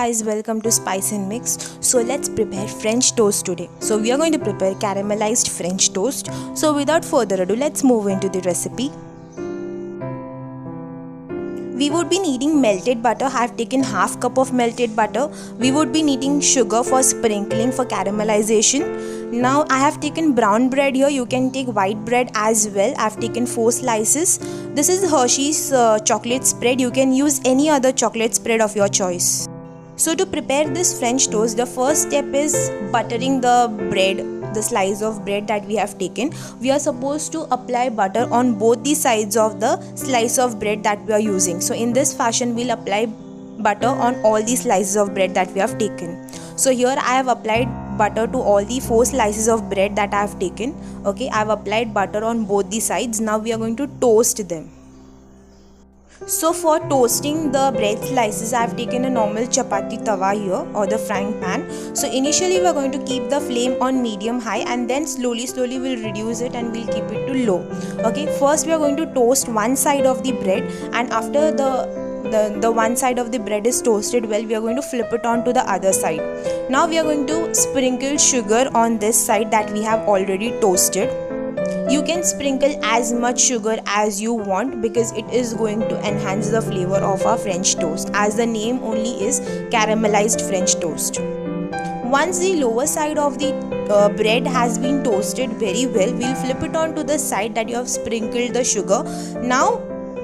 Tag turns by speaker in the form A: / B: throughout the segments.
A: guys, welcome to Spice and Mix. So let's prepare French toast today. So we are going to prepare caramelized French toast. So without further ado, let's move into the recipe. We would be needing melted butter. I have taken half cup of melted butter. We would be needing sugar for sprinkling for caramelization. Now I have taken brown bread here. You can take white bread as well. I have taken 4 slices. This is Hershey's chocolate spread. You can use any other chocolate spread of your choice. So to prepare this French toast, the first step is buttering the bread. The slice of bread that we have taken, we are supposed to apply butter on both the sides of the slice of bread that we are using. So in this fashion, we'll apply butter on all the slices of bread that we have taken. So here I have applied butter to all the 4 slices of bread that I have taken. Okay, I have applied butter on both the sides. Now we are going to toast them. So for toasting the bread slices, I have taken a normal chapati tawa here, or the frying pan. So initially we are going to keep the flame on medium high, and then slowly we'll reduce it and we'll keep it to low. Okay, first we are going to toast one side of the bread, and after the one side of the bread is toasted well, we are going to flip it on to the other side. Now we are going to sprinkle sugar on this side that we have already toasted. You can sprinkle as much sugar as you want because it is going to enhance the flavor of our French toast, as the name only is caramelized French toast. Once the lower side of the bread has been toasted very well, we'll flip it on to the side that you have sprinkled the sugar. Now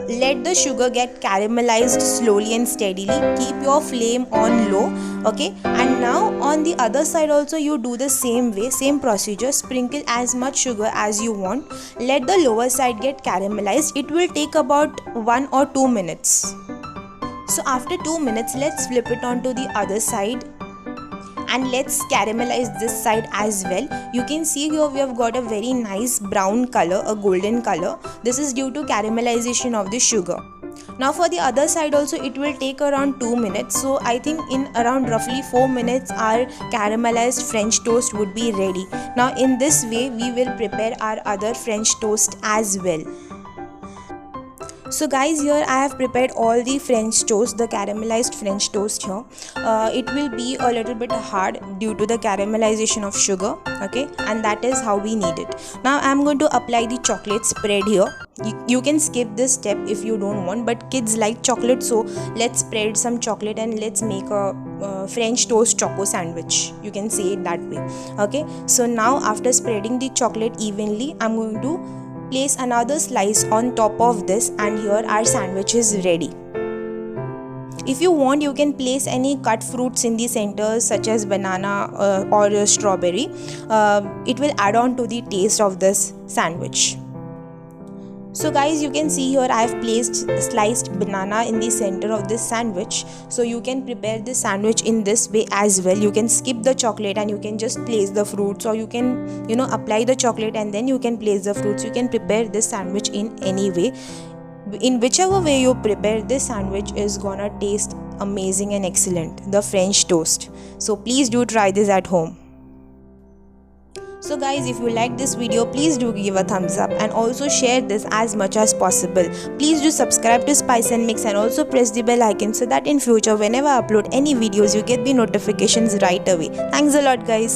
A: let the sugar get caramelized slowly and steadily. Keep your flame on low. Okay, and now on the other side also you do the same way, same procedure. Sprinkle as much sugar as you want. Let the lower side get caramelized. It will take about 1 or 2 minutes. So after 2 minutes, let's flip it on to the other side and let's caramelize this side as well. You can see here we have got a very nice brown color, a golden color. This is due to caramelization of the sugar. Now for the other side also it will take around 2 minutes. So I think in around roughly 4 minutes our caramelized French toast would be ready. Now in this way we will prepare our other French toast as well. So guys, here I have prepared all the French toast, the caramelized French toast here. It will be a little bit hard due to the caramelization of sugar, okay, and that is how we need it. Now I am going to apply the chocolate spread here. You can skip this step if you don't want, but kids like chocolate, so let's spread some chocolate and let's make a French toast choco sandwich. You can say it that way. Okay, so now after spreading the chocolate evenly, I'm going to place another slice on top of this, and here our sandwich is ready. If you want, you can place any cut fruits in the center such as banana or strawberry. It will add on to the taste of this sandwich. So guys, you can see here I have placed sliced banana in the center of this sandwich. So you can prepare this sandwich in this way as well. You can skip the chocolate and you can just place the fruits, or you can apply the chocolate and then you can place the fruits. You can prepare this sandwich in any way. In whichever way you prepare, this sandwich is gonna taste amazing and excellent, the French toast. So please do try this at home. So guys, if you like this video, please do give a thumbs up and also share this as much as possible. Please do subscribe to Spice and Mix and also press the bell icon so that in future whenever I upload any videos, you get the notifications right away. Thanks a lot guys.